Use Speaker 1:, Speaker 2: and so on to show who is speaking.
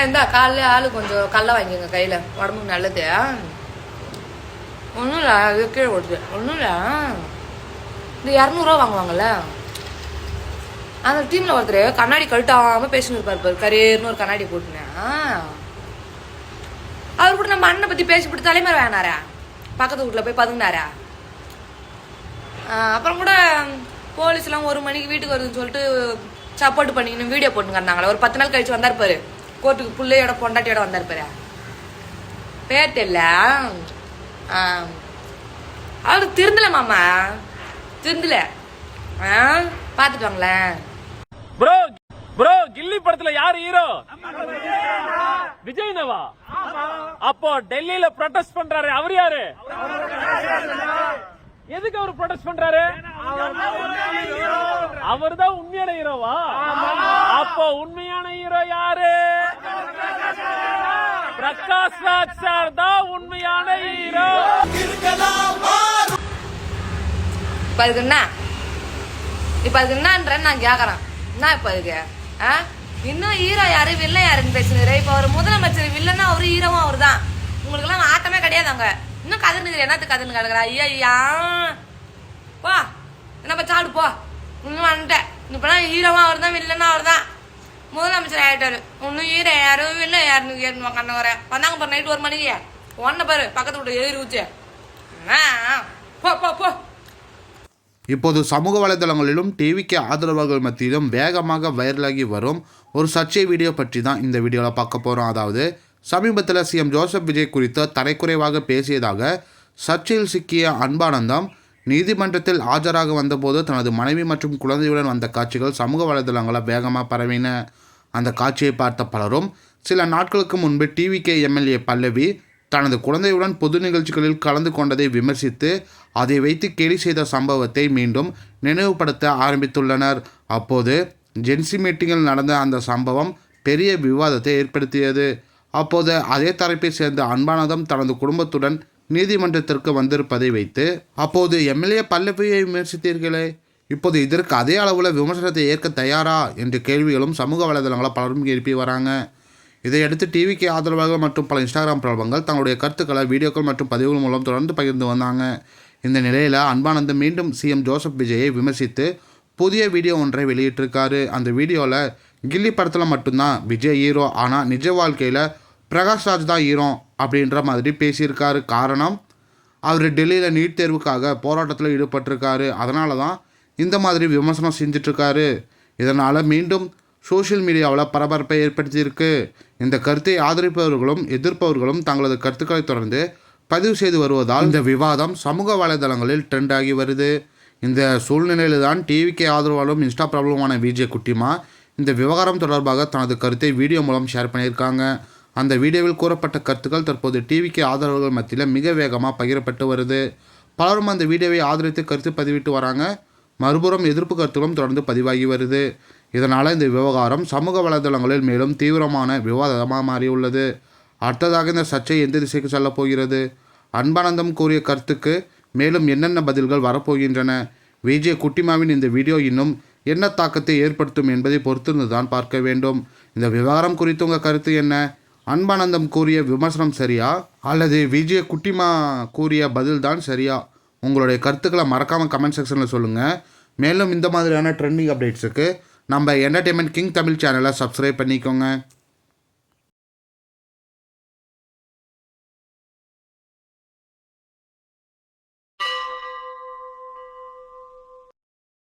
Speaker 1: இந்தா காலையில் ஆளு கொஞ்சம் கடல வாங்கிங்க கையில், உடம்புக்கு நல்லது. ஒன்றும் இல்லை, அது கீழே கொடுத்து ஒன்றும் இல்லை. இந்த 200 வாங்குவாங்கல்ல, அந்த டீமில் ஒருத்தர் கண்ணாடி கழட்டாமல் பேசின்னு இருப்பார். கரேர்னு ஒரு கண்ணாடி போட்டுனேன். அவர் கூட நம்ம அண்ணனை பற்றி பேசிவிட்டு தலைமுறை வேணாரா, பக்கத்து வீட்டில் போய் பதுங்கினாரா. அப்புறம் கூட போலீஸ்லாம் 1 மணிக்கு வீட்டுக்கு வருதுன்னு சொல்லிட்டு சப்போர்ட் பண்ணிக்கணும் வீடியோ போட்டுங்கிறாங்களே. ஒரு 10 நாள் கழிச்சு வந்தார் பாரு, கோர்ட்டுக்கு பிள்ளையோட பொண்டாட்டியோட வந்தார் பாரு. பேர் தெரியல. அவருக்கு திருந்தல மாமா, திருந்தல. பாத்துட்டு வாங்களேன்.
Speaker 2: ப்ரோ ப்ரோ கில்லி படத்துல யாரு ஹீரோ? விஜய்னவா? அப்போ டெல்லியில ப்ரொடெஸ்ட் பண்றாரு, அவர் யாரு? எதுக்கு அவர் ப்ரொடெஸ்ட் பண்றாரு? அவர் தான் உண்மையான ஹீரோவா? அப்போ உண்மையான ஹீரோ யாரு? பிரகாஷ் ராஜ் சார் தான் உண்மையான ஹீரோ.
Speaker 1: இப்ப அதுக்கு என்னன்ற நான் கேக்குறேன். என்ன இப்ப அதுக்கு இன்னும் ஹீரோ யாரு வில்லன் யாருன்னு பேசுனீங்க. இப்ப அவர் முதலமைச்சர் வில்லன்னா அவரு ஹீரோவும் அவரு தான். உங்களுக்கு எல்லாம் ஆட்டமே கிடையாது. அங்க இன்னும் கதர்னுக்குற என்னத்து கதர்னு கிடக்குறா. ஐயா போ, என்ன சாடு போ. இன்னும் வந்துட்டேன். இப்பெல்லாம் ஹீரோவும் அவர் தான், வில்லன்னா அவர் தான். முதலமைச்சர் ஆயிட்டாரு. இன்னும் ஹீரோ யாரு வில்லன் யாருன்னு கேட்டு கண்ண வர வந்தாங்க பாரு. நைட்டு 1 மணிக்கு ஒன்ன பாரு, பக்கத்து விட்டு எதிரி ஊச்சு. போ போ போ.
Speaker 3: இப்போது சமூக வலைதளங்களிலும் டிவிக்கு ஆதரவாளர்கள் மத்தியிலும் வேகமாக வைரலாகி வரும் ஒரு சர்ச்சை வீடியோ பற்றி தான் இந்த வீடியோவில் பார்க்க போகிறோம். அதாவது சமீபத்தில் சிஎம் ஜோசப் விஜய் குறித்து தரைக்குறைவாக பேசியதாக சர்ச்சையில் சிக்கிய அன்பானந்தம் நீதிமன்றத்தில் ஆஜராக வந்தபோது தனது மனைவி மற்றும் குழந்தையுடன் வந்த காட்சிகள் சமூக வலைதளங்களில் வேகமாக பரவின. அந்த காட்சியை பார்த்த பலரும் சில நாட்களுக்கு முன்பு டிவிகே எம்எல்ஏ பல்லவி தனது குழந்தையுடன் பொது நிகழ்ச்சிகளில் கலந்து கொண்டதை விமர்சித்து அதை வைத்து கேலி செய்த சம்பவத்தை மீண்டும் நினைவுபடுத்த ஆரம்பித்துள்ளனர். அப்போது ஜென்சி மீட்டிங்கில் நடந்த அந்த சம்பவம் பெரிய விவாதத்தை ஏற்படுத்தியது. அப்போது அதே தரப்பை சேர்ந்த அன்பானந்தம் தனது குடும்பத்துடன் நீதிமன்றத்திற்கு வந்திருப்பதை வைத்து அப்போது எம்எல்ஏ பல்லவியை விமர்சித்தீர்களே, இப்போது இதற்கு அதே அளவில் விமர்சனத்தை ஏற்க தயாரா என்ற கேள்விகளும் சமூக வலைதளங்களில் பலரும் எழுப்பி வராங்க. இதையடுத்து டிவிக்கு ஆதரவாளர்கள் மற்றும் பல இன்ஸ்டாகிராம் பிரபலங்கள் தங்களுடைய கருத்துக்களை வீடியோக்கள் மற்றும் பதிவுகள் மூலம் தொடர்ந்து பகிர்ந்து வந்தாங்க. இந்த நிலையில் அன்பானந்தம் மீண்டும் சிஎம் ஜோசப் விஜயை விமர்சித்து புதிய வீடியோ ஒன்றை வெளியிட்டிருக்காரு. அந்த வீடியோவில் கில்லி படத்தில் மட்டும்தான் விஜய் ஹீரோ, ஆனால் நிஜ வாழ்க்கையில் பிரகாஷ் ராஜ் தான் ஹீரோ அப்படின்ற மாதிரி பேசியிருக்காரு. காரணம், அவர் டெல்லியில் நீட் தேர்வுக்காக போராட்டத்தில் ஈடுபட்டிருக்காரு. அதனால தான் இந்த மாதிரி விமர்சனம் செஞ்சிட்ருக்காரு. இதனால் மீண்டும் சோஷியல் மீடியாவில் பரபரப்பை ஏற்படுத்தியிருக்கு. இந்த கருத்தை ஆதரிப்பவர்களும் எதிர்ப்பவர்களும் தங்களது கருத்துக்களை தொடர்ந்து பதிவு செய்து வருவதால் இந்த விவாதம் சமூக வலைதளங்களில் ட்ரெண்ட் ஆகி வருது. இந்த சூழ்நிலையில் தான் டிவிக்கு ஆதரவாளரும் இன்ஸ்டா பிரபலமான விஜய் குட்டிமா இந்த விவகாரம் தொடர்பாக தனது கருத்தை வீடியோ மூலம் ஷேர் பண்ணியிருக்காங்க. அந்த வீடியோவில் கூறப்பட்ட கருத்துக்கள் தற்போது டிவிக்கு ஆதரவாளர்கள் மத்தியில் மிக வேகமாக பகிரப்பட்டு வருது. பலரும் அந்த வீடியோவை ஆதரித்து கருத்து பதிவிட்டு வராங்க. மறுபுறம் எதிர்ப்பு கருத்துக்களும் தொடர்ந்து பதிவாகி வருது. இதனால் இந்த விவகாரம் சமூக வலைதளங்களில் மேலும் தீவிரமான விவாதமாக மாறியுள்ளது. அடுத்ததாக இந்த சர்ச்சை எந்த திசைக்கு செல்லப் போகிறது? அன்பானந்தம் கூறிய கருத்துக்கு மேலும் என்னென்ன பதில்கள் வரப்போகின்றன? விஜய் குட்டிமாவின் இந்த வீடியோ இன்னும் என்ன தாக்கத்தை ஏற்படுத்தும் என்பதை பொறுத்திருந்து தான் பார்க்க வேண்டும். இந்த விவகாரம் குறித்து உங்கள் கருத்து என்ன? அன்பானந்தம் கூறிய விமர்சனம் சரியா, அல்லது விஜய் குட்டிமா கூறிய பதில் தான் சரியா? உங்களுடைய கருத்துக்களை மறக்காமல் கமெண்ட் செக்ஷனில் சொல்லுங்கள். மேலும் இந்த மாதிரியான ட்ரெண்டிங் அப்டேட்ஸுக்கு நம்ம என்டர்டெயின்மெண்ட் கிங் தமிழ் சேனலை சப்ஸ்கிரைப் பண்ணிக்கோங்க.